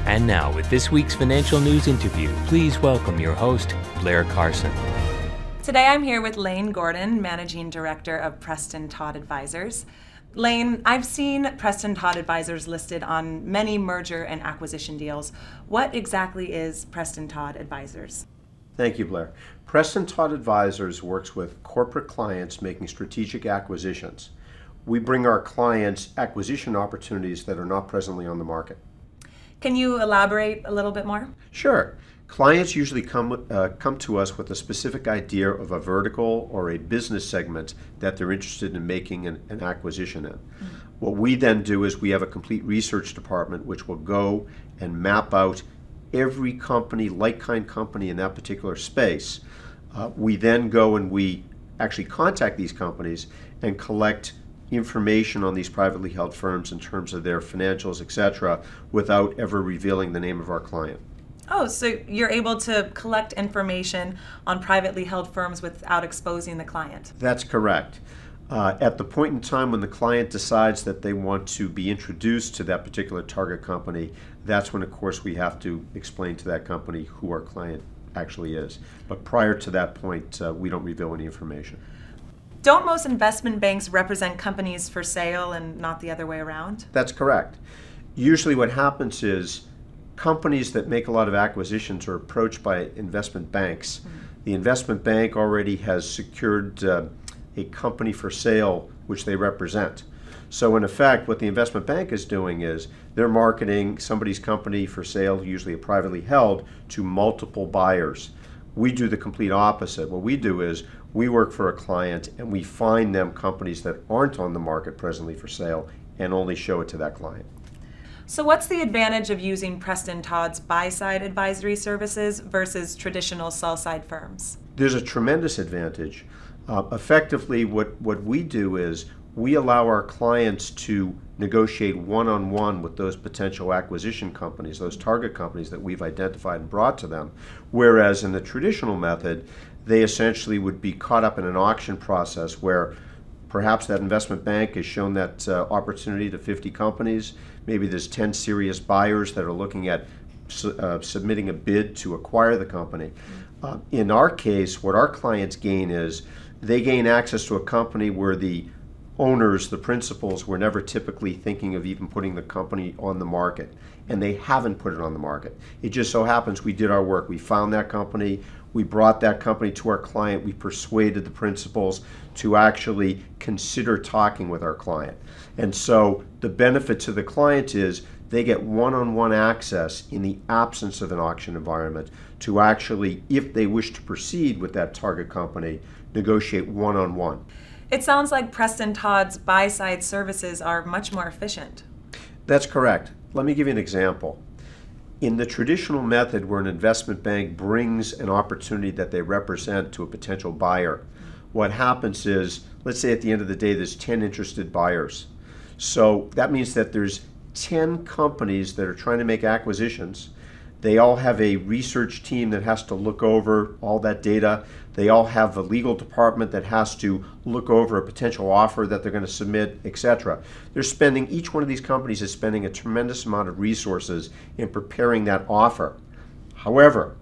And now, with this week's financial news interview, please welcome your host, Blair Carson. Today I'm here with Lane Gordon, Managing Director of Preston Todd Advisors. Lane, I've seen Preston Todd Advisors listed on many merger and acquisition deals. What exactly is Preston Todd Advisors? Thank you, Blair. Preston Todd Advisors works with corporate clients making strategic acquisitions. We bring our clients acquisition opportunities that are not presently on the market. Can you elaborate a little bit more? Sure. Clients usually come to us with a specific idea of a vertical or a business segment that they're interested in making an acquisition in. What we then do is we have a complete research department which will go and map out every company, like-kind company in that particular space. We then go and we actually contact these companies and collect information on these privately held firms in terms of their financials, etc., without ever revealing the name of our client. Oh, so you're able to collect information on privately held firms without exposing the client? That's correct. At the point in time when the client decides that they want to be introduced to that particular target company, that's when, of course, we have to explain to that company who our client actually is. But prior to that point, we don't reveal any information. Don't most investment banks represent companies for sale and not the other way around? That's correct. Usually what happens is companies that make a lot of acquisitions are approached by investment banks. The investment bank already has secured a company for sale which they represent. So in effect, what the investment bank is doing is they're marketing somebody's company for sale, usually a privately held, to multiple buyers. We do the complete opposite. What we do is we work for a client and we find them companies that aren't on the market presently for sale and only show it to that client. So what's the advantage of using Preston Todd's buy-side advisory services versus traditional sell-side firms? There's a tremendous advantage. Effectively, what we do is we allow our clients to negotiate one-on-one with those potential acquisition companies, those target companies that we've identified and brought to them, whereas in the traditional method, they essentially would be caught up in an auction process where perhaps that investment bank has shown that opportunity to 50 companies. Maybe there's 10 serious buyers that are looking at submitting a bid to acquire the company. In our case, what our clients gain is they gain access to a company where the owners, the principals, were never typically thinking of even putting the company on the market, and they haven't put it on the market. It just so happens we did our work. We found that company, we brought that company to our client, we persuaded the principals to actually consider talking with our client. And so the benefit to the client is they get one-on-one access in the absence of an auction environment to actually, if they wish to proceed with that target company, negotiate one-on-one. It sounds like Preston Todd's buy-side services are much more efficient. That's correct. Let me give you an example. In the traditional method where an investment bank brings an opportunity that they represent to a potential buyer, what happens is, let's say at the end of the day there's 10 interested buyers. So that means that there's 10 companies that are trying to make acquisitions. They all have a research team that has to look over all that data. They all have a legal department that has to look over a potential offer that they're going to submit, etc. Each one of these companies is spending a tremendous amount of resources in preparing that offer. However,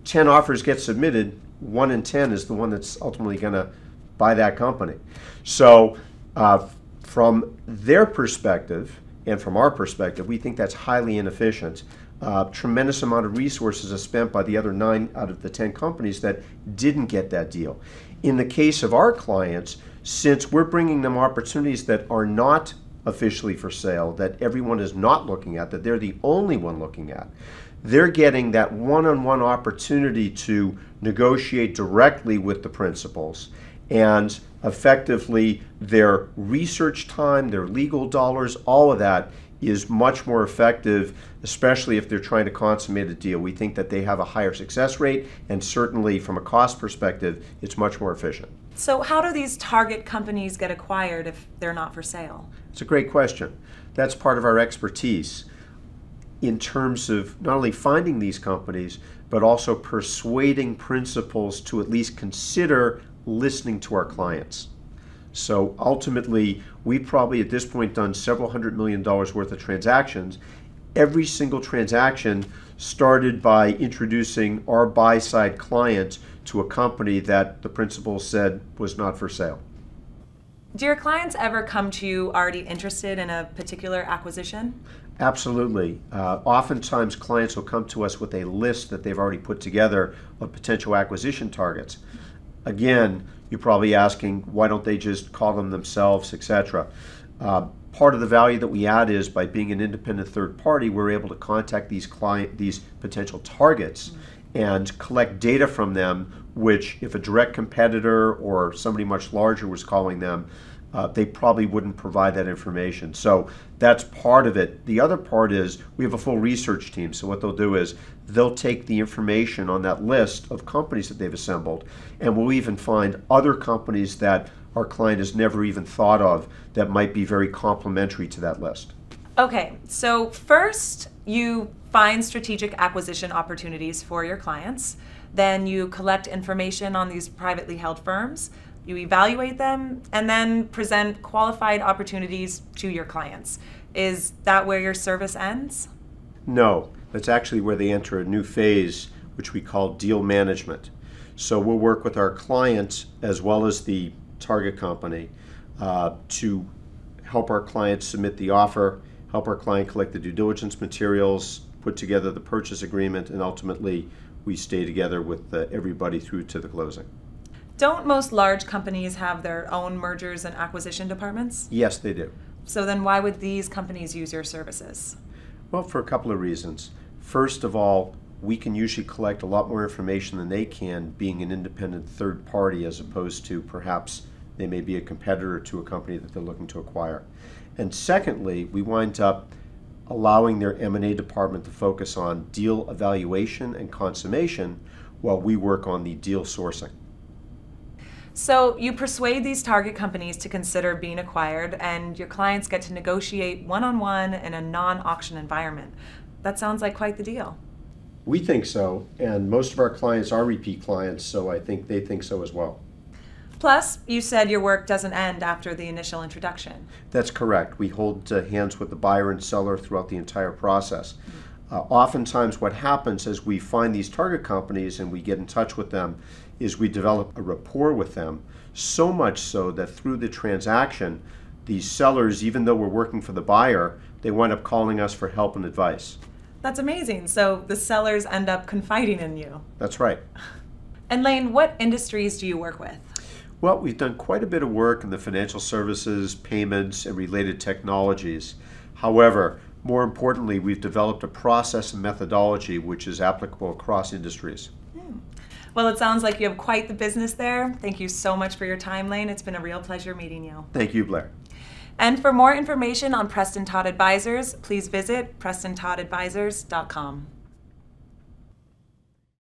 10 offers get submitted, 1 in 10 is the one that's ultimately going to buy that company. So from their perspective and from our perspective, we think that's highly inefficient. Tremendous amount of resources are spent by the other 9 out of the 10 companies that didn't get that deal. In the case of our clients, since we're bringing them opportunities that are not officially for sale, that everyone is not looking at, that they're the only one looking at, they're getting that one-on-one opportunity to negotiate directly with the principals, and effectively their research time, their legal dollars, all of that is much more effective, especially if they're trying to consummate a deal. We think that they have a higher success rate, and certainly from a cost perspective, it's much more efficient. So how do these target companies get acquired if they're not for sale? It's a great question. That's part of our expertise in terms of not only finding these companies, but also persuading principals to at least consider listening to our clients. So ultimately, we've probably at this point done several $100 million worth of transactions, every single transaction started by introducing our buy-side client to a company that the principal said was not for sale. Do your clients ever come to you already interested in a particular acquisition? Absolutely. Oftentimes clients will come to us with a list that they've already put together of potential acquisition targets. Again, you're probably asking, why don't they just call them themselves, etc. Part of the value that we add is by being an independent third party, we're able to contact these potential targets and collect data from them, which if a direct competitor or somebody much larger was calling them, they probably wouldn't provide that information. So that's part of it. The other part is we have a full research team. So what they'll do is they'll take the information on that list of companies that they've assembled, and we'll even find other companies that our client has never even thought of that might be very complementary to that list. Okay, so first you find strategic acquisition opportunities for your clients. Then you collect information on these privately held firms. You evaluate them and then present qualified opportunities to your clients. Is that where your service ends? No, that's actually where they enter a new phase, which we call deal management. So we'll work with our clients as well as the target company to help our client submit the offer, help our client collect the due diligence materials, put together the purchase agreement, and ultimately we stay together with everybody through to the closing. Don't most large companies have their own mergers and acquisition departments? Yes, they do. So then why would these companies use your services? Well, for a couple of reasons. First of all, we can usually collect a lot more information than they can, being an independent third party, as opposed to perhaps they may be a competitor to a company that they're looking to acquire. And secondly, we wind up allowing their M&A department to focus on deal evaluation and consummation while we work on the deal sourcing. So you persuade these target companies to consider being acquired, and your clients get to negotiate one-on-one in a non-auction environment. That sounds like quite the deal. We think so, and most of our clients are repeat clients, so I think they think so as well. Plus, you said your work doesn't end after the initial introduction. That's correct. We hold hands with the buyer and seller throughout the entire process. Oftentimes what happens as we find these target companies and we get in touch with them is we develop a rapport with them, so much so that through the transaction, these sellers, even though we're working for the buyer, they wind up calling us for help and advice. That's amazing. So the sellers end up confiding in you. That's right. And Lane, what industries do you work with? Well, we've done quite a bit of work in the financial services, payments, and related technologies. However, more importantly, we've developed a process and methodology which is applicable across industries. Well, it sounds like you have quite the business there. Thank you so much for your time, Lane. It's been a real pleasure meeting you. Thank you, Blair. And for more information on Preston Todd Advisors, please visit PrestonToddAdvisors.com.